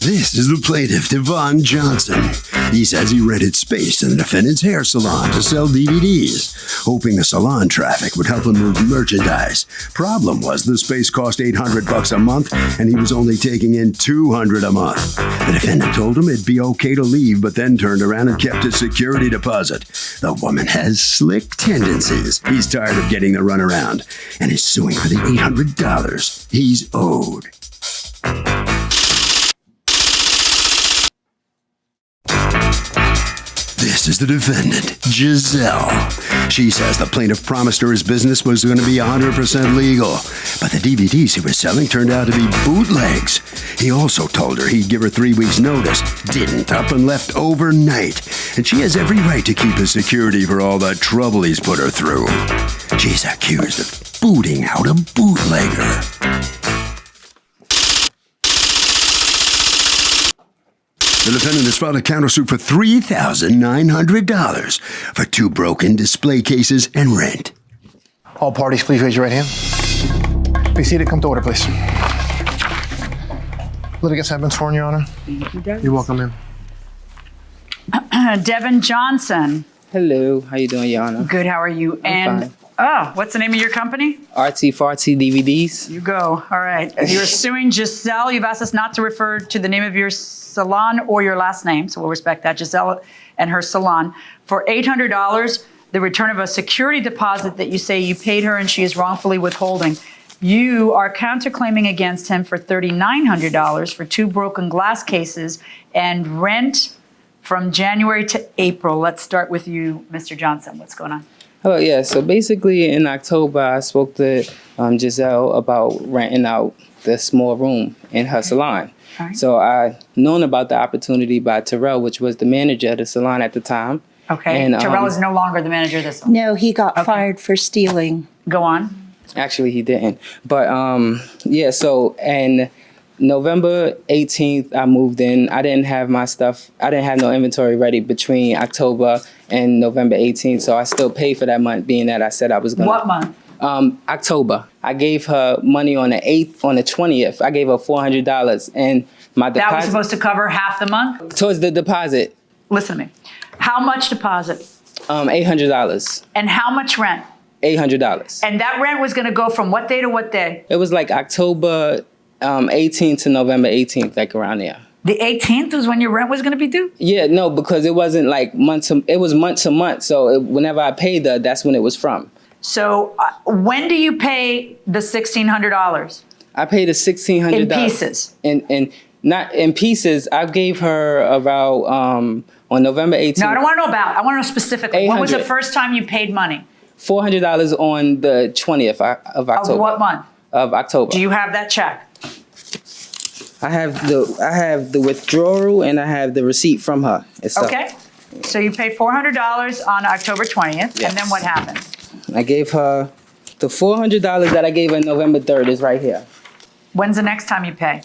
This is the plaintiff, Devon Johnson. He says he rented space in the defendant's hair salon to sell DVDs, hoping the salon traffic would help him move merchandise. Problem was the space cost $800 a month, and he was only taking in $200 a month. The defendant told him it'd be okay to leave, but then turned around and kept his security deposit. The woman has slick tendencies. He's tired of getting the runaround, and is suing for the $800 he's owed. This is the defendant, Giselle. She says the plaintiff promised her his business was going to be 100% legal, but the DVDs he was selling turned out to be bootlegs. He also told her he'd give her 3 weeks' notice, didn't, up and left overnight, and she has every right to keep his security for all the trouble he's put her through. She's accused of booting out a bootlegger. The defendant has filed a countersuit for $3,900 for 2 broken display cases and rent. All parties, please raise your right hand. Be seated. Come to order, please. Litigants have been sworn, Your Honor. Thank you, Douglas. You're welcome, ma'am. Devin Johnson. Hello, how you doing, Your Honor? Good, how are you? I'm fine. What's the name of your company? Artsy Fartsy DVDs. You go. All right. You're suing Giselle. You've asked us not to refer to the name of your salon or your last name, so we'll respect that. Giselle and her salon for $800, the return of a security deposit that you say you paid her and she is wrongfully withholding. You are counterclaiming against him for $3,900 for 2 broken glass cases and rent from January to April. Let's start with you, Mr. Johnson. What's going on? Oh, yeah. So basically in October, I spoke to Giselle about renting out the small room in her salon. Right. So I known about the opportunity by Terrell, which was the manager of the salon at the time. Okay. And, Terrell is no longer the manager of this one. No, he got fired for stealing. Go on. Actually, he didn't. But yeah, so and November 18th, I moved in. I didn't have my stuff. I didn't have no inventory ready between October and November 18th. So I still paid for that month, being that I said I was going to. What month? October. I gave her money on the 8th, on the 20th. I gave her $400 and my deposit. That was supposed to cover half the month? Towards the deposit. Listen to me. How much deposit? $800. And how much rent? $800. And that rent was going to go from what day to what day? It was like October 18th to November 18th, like around there. The 18th was when your rent was going to be due? Yeah, no, because it wasn't like it was month to month. So whenever I paid her, that's when it was from. So when do you pay the $1,600? I paid the $1,600. In pieces? And not in pieces. I gave her about, on November 18th. No, I don't want to know about. I want to know specifically. When was the 800. first time you paid money? $400 on the 20th of October. Of what month? Of October. Do you have that check? I have the withdrawal and I have the receipt from her itself. Okay. So you pay $400 on October 20th, Yes. and then what happened? I gave her the $400 that I gave her November 3rd is right here. When's the next time you pay?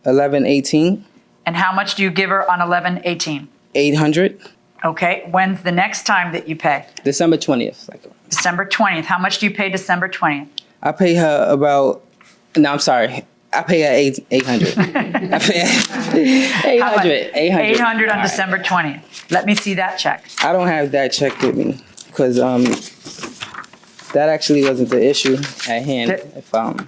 11/18. And how much do you give her on 11/18? $800. Okay. When's the next time that you pay? December 20th. December 20th. How much do you pay December 20th? I pay her about. No, I'm sorry. I pay her $800. I pay her $800. $800 on December 20th. Let me see that check. I don't have that check with me because that actually wasn't the issue at hand.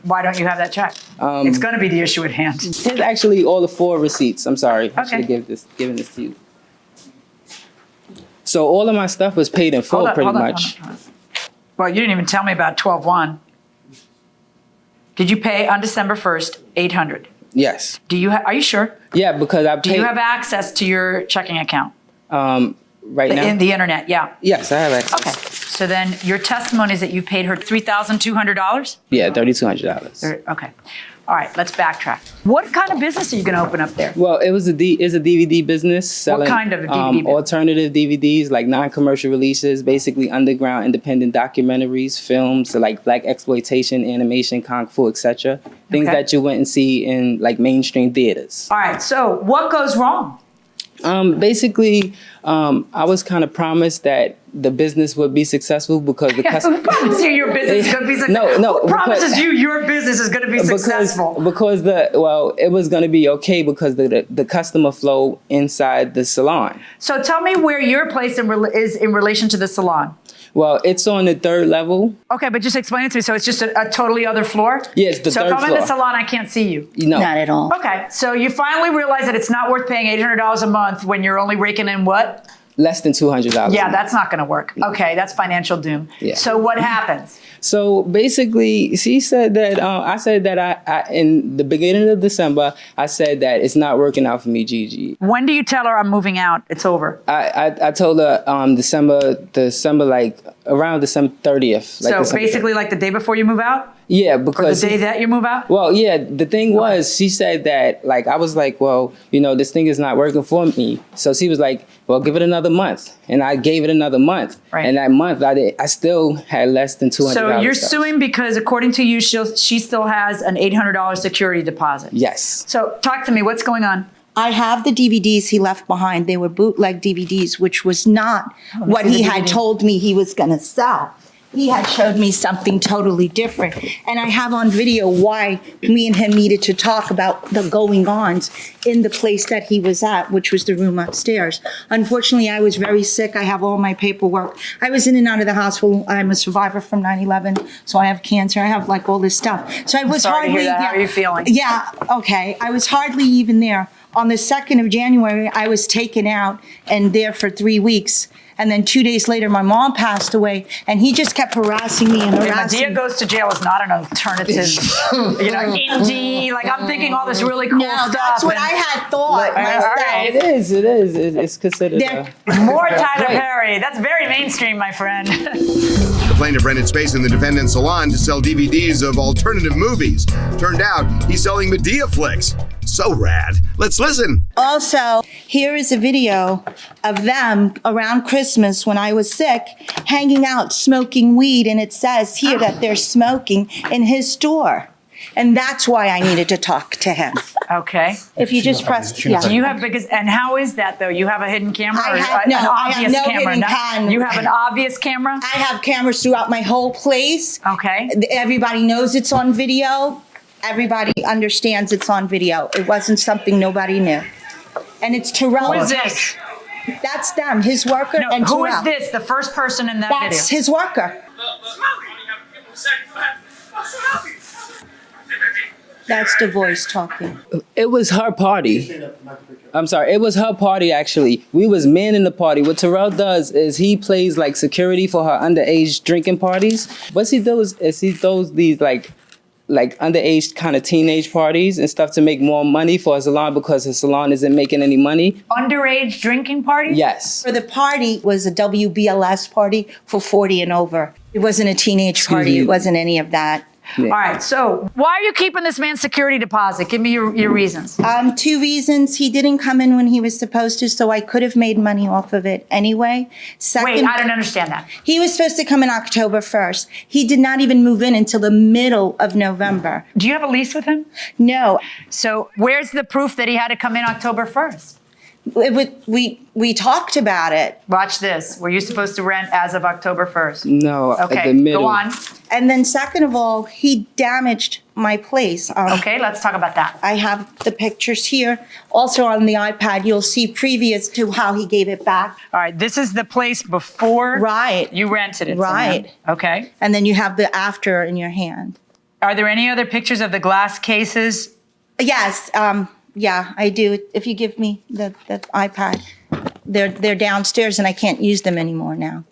Why don't you have that check? It's going to be the issue at hand. It's actually all the 4 receipts. I'm sorry. I should Okay. have given this to you. So all of my stuff was paid in full, pretty much. Hold on. Well, you didn't even tell me about 12/1. Did you pay on December 1st, $800? Yes. Are you sure? Yeah, because I paid. Do you have access to your checking account? Right now? In the internet, yeah. Yes, I have access. Okay. So then your testimony is that you paid her $3,200? Yeah, $3,200. Okay. All right, let's backtrack. What kind of business are you going to open up there? Well, it's a DVD business selling kind of a DVD business? alternative DVDs, like non-commercial releases, basically underground independent documentaries, films, so like black exploitation, animation, kung fu, etc. Things Okay. that you wouldn't see in like mainstream theaters. All right, so what goes wrong? Basically, I was kind of promised that the business would be successful because the Who customer. promises you your business is going to be successful? No, Who promises because- you your business is going to be successful? Because it was going to be okay because the customer flow inside the salon. So tell me where your place is in relation to the salon. Well, it's on the 3rd level. Okay, but just explain it to me. So it's just a totally other floor? Yes, the so third if I'm in the floor. salon, I can't see you. No. Not at all. Okay, so you finally realize that it's not worth paying $800 a month when you're only raking in what? Less than $200. Yeah, that's not going to work. Okay, that's financial doom. Yeah. So what happens? So basically, she said that I said that I in the beginning of December, I said that it's not working out for me, Gigi. When do you tell her I'm moving out? It's over. I told her December like around December 30th. Like So December basically like the day before you move out? 30th. Yeah, Or the because day that you move out? well, yeah, the thing was, she said that, like, I was like, well, this thing is not working for me. So she was like, well, give it another month. And I gave it another month. Right. And that month, I still had less than $200. So you're left. suing because according to you, she still has an $800 security deposit. Yes. So talk to me, what's going on? I have the DVDs he left behind. They were bootleg DVDs, which was not what see the he had DVD. told me he was going to sell. He had showed me something totally different. And I have on video why me and him needed to talk about the going-ons in the place that he was at, which was the room upstairs. Unfortunately, I was very sick. I have all my paperwork. I was in and out of the hospital. I'm a survivor from 9/11, so I have cancer. I have like all this stuff. So I was sorry to hardly hear that. How are you feeling? Yeah, okay. I was hardly even there. On the 2nd of January, I was taken out and there for 3 weeks. And then 2 days later, my mom passed away, and he just kept harassing me and harassing Medea me. Goes to Jail is not an alternative, indie. Like I'm thinking all this really cool No, stuff. that's what and I had thought myself. right. It is. It's considered. They're- More Tyler Right. Perry. That's very mainstream, my friend. The plaintiff rented space in the defendant's salon to sell DVDs of alternative movies. Turned out he's selling Medea flicks. So rad. Let's listen. Also, here is a video of them around Christmas when I was sick, hanging out, smoking weed, and it says here that they're smoking in his store. And that's why I needed to talk to him. Okay. If you just press, Do you have and how is that though? You have a hidden camera? I or have- an no, I have obvious no camera? hidden camera. You have an obvious camera? I have cameras throughout my whole place. Okay. Everybody knows it's on video. Everybody understands it's on video. It wasn't something nobody knew. And it's Terrell. Who is this? That's them, his worker No, and who is Terrell. this? The first person in that That's video? his worker. That's the voice talking. It was her party. I'm sorry. It was her party, actually. We was manning the party. What Terrell does is he plays like security for her underage drinking parties. What he does is he throws these like underage kind of teenage parties and stuff to make more money for his salon because his salon isn't making any money. Underage drinking party? Yes. For the party was a WBLS party for 40 and over. It wasn't a teenage party. me. It wasn't any of that. All right, so why are you keeping this man's security deposit? Give me your reasons. 2 reasons. He didn't come in when he was supposed to, so I could have made money off of it anyway. Second, Wait, I don't understand that. he was supposed to come in October 1st. He did not even move in until the middle of November. Do you have a lease with him? No, So where's the proof that he had to come in October 1st? we talked about it. Watch this. Were you supposed to rent as of October 1st? No, at Okay, the middle. go on. And then second of all, he damaged my place. Okay, let's talk about that. I have the pictures here. Also on the iPad, you'll see previous to how he gave it back. All right, this is the place before Right. you rented it. from Right. him. Okay. And then you have the after in your hand. Are there any other pictures of the glass cases? Yes, yeah, I do. If you give me the iPad, they're downstairs and I can't use them anymore now.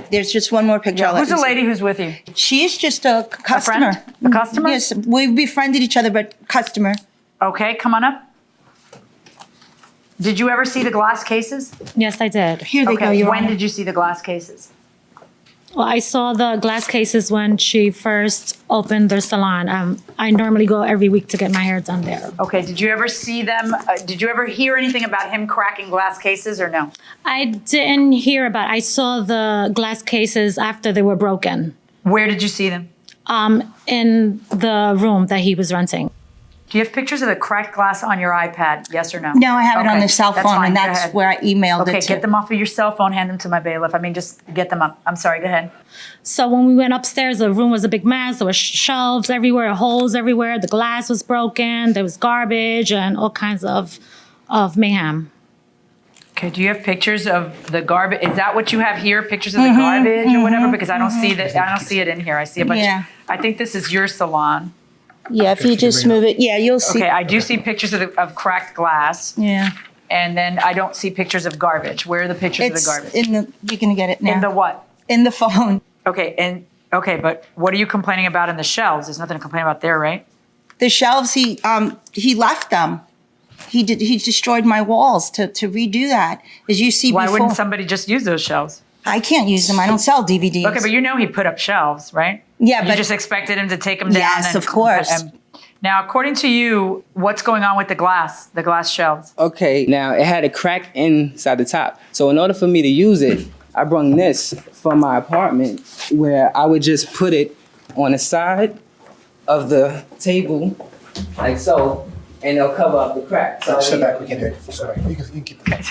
There's just one more picture. I'll let Who's the you see. lady who's with you? She's just a customer. friend? A customer? Yes, we befriended each other, but customer. Okay, come on up. Did you ever see the glass cases? Yes, I did. Here they go, Okay, Your when Honor. did you see the glass cases? Well, I saw the glass cases when she first opened their salon. I normally go every week to get my hair done there. Okay, did you ever see them? Did you ever hear anything about him cracking glass cases or no? I didn't hear about. I saw the glass cases after they were broken. Where did you see them? In the room that he was renting. Do you have pictures of the cracked glass on your iPad? Yes or no? No, I have it on Okay, the cell that's phone, fine. and Go that's ahead. where I emailed Okay, it to. get them off of your cell phone, hand them to my bailiff. I mean, just get them up. I'm sorry, go ahead. So when we went upstairs, the room was a big mess. There were shelves everywhere, holes everywhere. The glass was broken. There was garbage and all kinds of mayhem. Okay, do you have pictures of the garbage? Is that what you have here, pictures of the garbage or whatever? Because I don't see that. I don't see it in here. I see a bunch. Yeah. I think this is your salon. Yeah, if you just move it, yeah, you'll see. Okay, I do see pictures of cracked glass, Yeah. and then I don't see pictures of garbage. Where are the pictures It's of the garbage? in the, you're gonna get it now. In the what? In the phone. Okay, but what are you complaining about in the shelves? There's nothing to complain about there, right? The shelves, he left them. He destroyed my walls to redo that. As you see Why before. wouldn't somebody just use those shelves? I can't use them. I don't sell DVDs. Okay, but you know he put up shelves, right? Yeah, You but- just expected him to take them down. Yes, of course. Now, according to you, what's going on with the glass shelves? Okay, now it had a crack inside the top. So in order for me to use it, I brung this from my apartment where I would just put it on the side of the table, like so, and it'll cover up the crack. So Sit back, we can hear you. Sit back. You can keep it.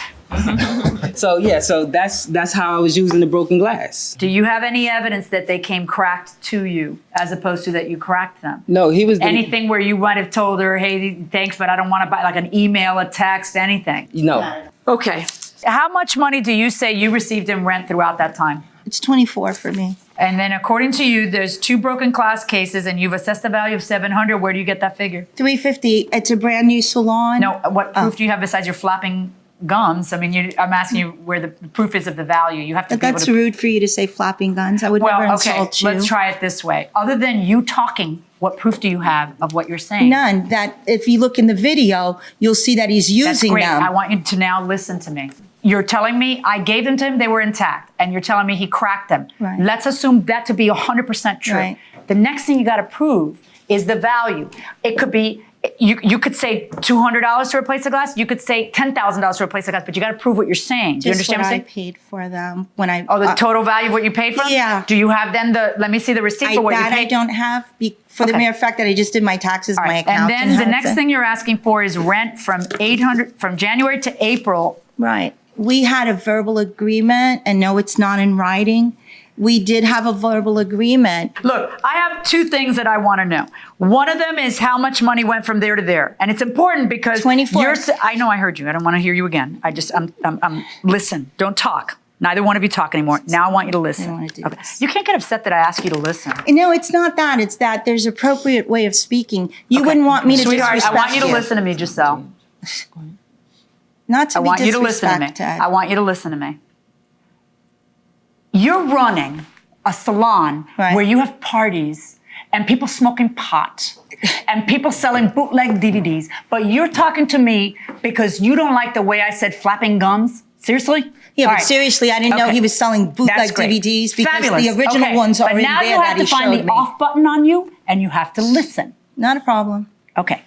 So yeah, so that's how I was using the broken glass. Do you have any evidence that they came cracked to you as opposed to that you cracked them? No, he was Anything where you might have told her, hey, thanks, but I don't want to buy, like an email, a text, anything? No. Okay. How much money do you say you received in rent throughout that time? It's 24 for me. And then according to you, there's 2 broken glass cases and you've assessed a value of $700. Where do you get that figure? $350. It's a brand new salon. No, what proof do you have besides your flapping gums? I mean, I'm asking you where the proof is of the value. You have to But be able that's to. rude for you to say flapping guns. I would never Well, okay, insult you. let's try it this way. Other than you talking, what proof do you have of what you're saying? None. That if you look in the video, you'll see that he's That's using great. them. I want you to now listen to me. You're telling me I gave them to him, they were intact, and you're telling me he cracked them. Right. Let's assume that to be 100% true. Right. The next thing you got to prove is the value. It could be, you could say $200 to replace the glass. You could say $10,000 to replace the glass, but you got to prove what you're saying. Do you Just understand what what I'm I saying? paid for them when I. Oh, the total value of what you paid for them? Yeah. Do you have then let me see the receipt for what you that paid? I don't have for the Okay. mere fact that I just did my taxes, All my right. accountant. And then the had next to- thing you're asking for is rent from January to April. Right. We had a verbal agreement, and no, it's not in writing. We did have a verbal agreement. Look, I have 2 things that I want to know. One of them is how much money went from there to there, and it's important because 24. I know I heard you. I don't want to hear you again. I'm listen. Don't talk. Neither one of you talk anymore. Now I want you to listen. I don't wanna do this. You can't get upset that I ask you to listen. No, it's not that. It's that there's appropriate way of speaking. You wouldn't want me to Sweetheart, disrespect I want you to listen to me, Giselle. Not to I be want you to listen to me. disrespected. I want you to listen to me. You're running a salon Right. where you have parties and people smoking pot and people selling bootleg DVDs, but you're talking to me because you don't like the way I said flapping gums? Seriously? Yeah, All but right. seriously, I didn't know Okay. he was selling That's bootleg great. DVDs because Fabulous. the original Okay. ones are but in now there you that have he to find showed the me. off button on you and you have to listen. Not a problem. Okay.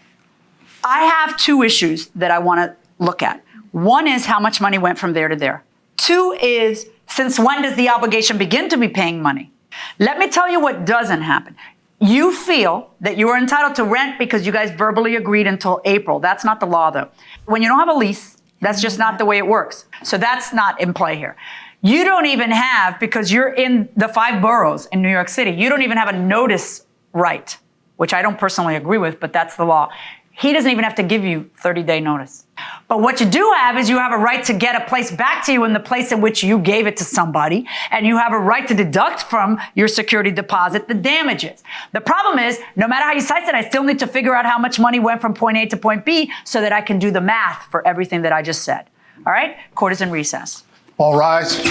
I have 2 issues that I want to look at. One is how much money went from there to there. 2 is, since when does the obligation begin to be paying money? Let me tell you what doesn't happen. You feel that you are entitled to rent because you guys verbally agreed until April. That's not the law, though. When you don't have a lease, that's just not the way it works. So that's not in play here. You don't even have, because you're in the 5 boroughs in New York City, you don't even have a notice right, which I don't personally agree with, but that's the law. He doesn't even have to give you 30-day notice. But what you do have is you have a right to get a place back to you in the place in which you gave it to somebody, and you have a right to deduct from your security deposit the damages. The problem is, no matter how you slice it, I still need to figure out how much money went from point A to point B so that I can do the math for everything that I just said. All right? Court is in recess. All rise.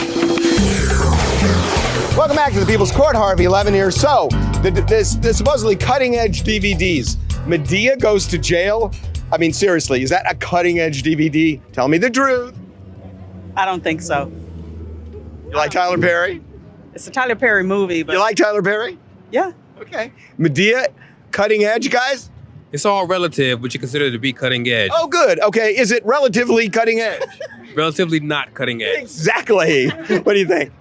Welcome back to the People's Court. Harvey 11 here. So, the supposedly cutting-edge DVDs. Medea goes to jail. I mean, seriously, is that a cutting-edge DVD? Tell me the truth. I don't think so. You like Tyler Perry? It's a Tyler Perry movie, but You like Tyler Perry? yeah. Okay. Medea, cutting edge, guys? It's all relative, but you consider it to be cutting edge. Oh, good. Okay. Is it relatively cutting edge? Relatively not cutting edge. Exactly. What do you think?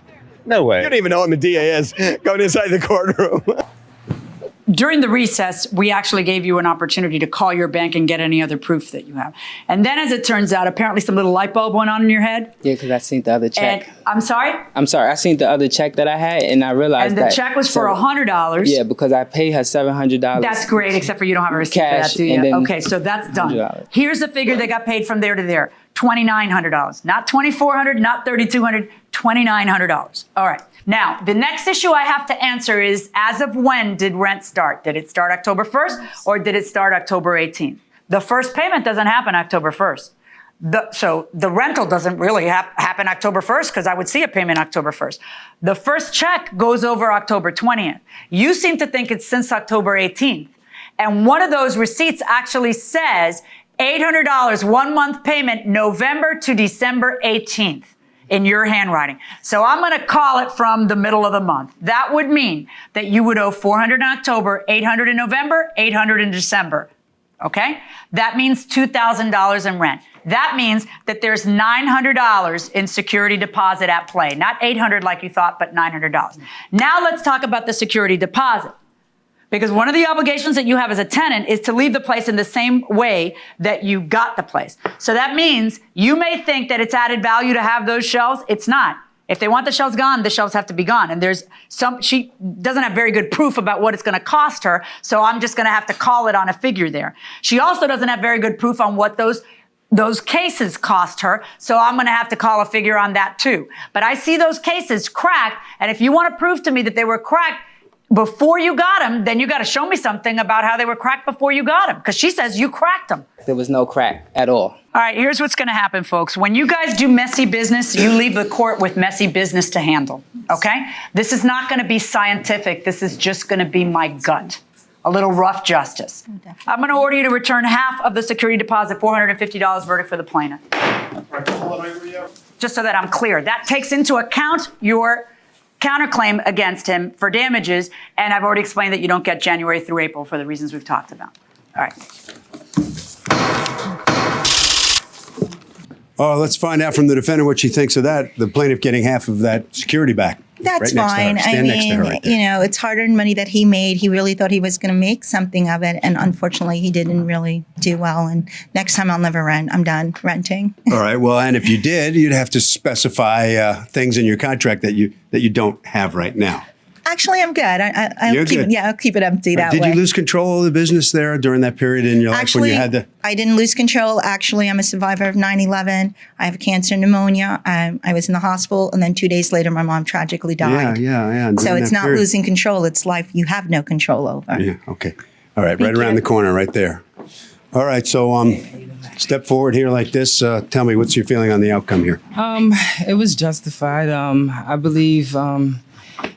No way. You don't even know what Medea is going inside the courtroom. during the recess, we actually gave you an opportunity to call your bank and get any other proof that you have. And then as it turns out, apparently some little light bulb went on in your head. Yeah, because I seen the other check. And I'm sorry? I'm sorry. I seen the other check that I had, and I realized And the check was for $100. Yeah, because I paid her $700. That's great, except for you don't have a receipt Cash, for that, do and you? then Okay, so that's done. $100. Here's the figure that got paid from there to there. $2,900. Not $2,400, not $3,200, $2,900. All right. Now, the next issue I have to answer is, as of when did rent start? Did it start October 1st or did it start October 18th? The first payment doesn't happen October 1st. So the rental doesn't really happen October 1st because I would see a payment October 1st. The first check goes over October 20th. You seem to think it's since October 18th. And one of those receipts actually says $800, 1 month payment, November to December 18th. In your handwriting. So I'm going to call it from the middle of the month. That would mean that you would owe $400 in October, $800 in November, $800 in December. Okay? That means $2,000 in rent. That means that there's $900 in security deposit at play. Not $800 like you thought, but $900. Now let's talk about the security deposit. Because one of the obligations that you have as a tenant is to leave the place in the same way that you got the place. So that means you may think that it's added value to have those shelves. It's not. If they want the shelves gone, the shelves have to be gone. And she doesn't have very good proof about what it's going to cost her. So I'm just going to have to call it on a figure there. She also doesn't have very good proof on what those cases cost her. So I'm going to have to call a figure on that too. But I see those cases cracked. And if you want to prove to me that they were cracked before you got them, then you got to show me something about how they were cracked before you got them. Because she says you cracked them. There was no crack at all. All right, here's what's going to happen, folks. When you guys do messy business, you leave the court with messy business to handle, okay? This is not going to be scientific. This is just going to be my gut. A little rough justice. I'm going to order you to return half of the security deposit, $450 verdict for the plaintiff. Just so that I'm clear. That takes into account your counterclaim against him for damages, and I've already explained that you don't get January through April for the reasons we've talked about. All right. Oh, let's find out from the defendant what she thinks of that, the plaintiff getting half of that security back. That's right next fine. To her. Stand next to her right there. You know, it's hard-earned money that he made. He really thought he was going to make something of it, and unfortunately, he didn't really do well. And next time, I'll never rent. I'm done renting. All right. Well, and if you did, you'd have to specify things in your contract that you don't have right now. Actually, I'm good. I'll You're keep good. it. Yeah, I'll keep it empty that way. Did you lose control of the business there during that period in your life when you had the? I didn't lose control. Actually, I'm a survivor of 9/11. I have cancer and pneumonia. I was in the hospital, and then 2 days later, my mom tragically died. Yeah. So it's not losing control. It's life you have no control over. Yeah. Okay. All right. Right around the corner, right there. All right. So step forward here like this. Tell me, what's your feeling on the outcome here? It was justified. I believe.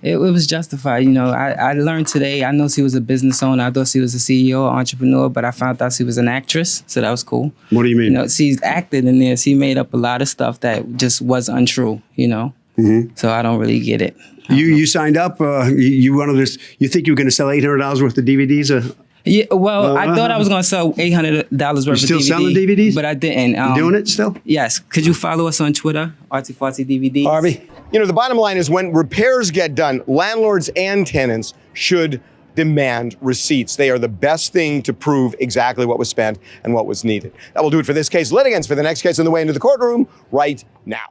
It was justified. You know, I learned today, I know she was a business owner. I thought she was a CEO or entrepreneur, but I found out she was an actress. So that was cool. What do you mean? You know, she's acted in there. She made up a lot of stuff that just was untrue, you know? Mm-hmm. So I don't really get it. You signed up. You wanted this. You think you were going to sell $800 worth of DVDs? Yeah, well, I thought I was going to sell $800 worth of DVDs. You still selling DVDs? But I didn't. You doing it still? Yes. Could you follow us on Twitter, Artsy Fartsy DVDs? Harvey? You know, the bottom line is when repairs get done, landlords and tenants should demand receipts. They are the best thing to prove exactly what was spent and what was needed. That will do it for this case. Litigants for the next case on the way into the courtroom right now.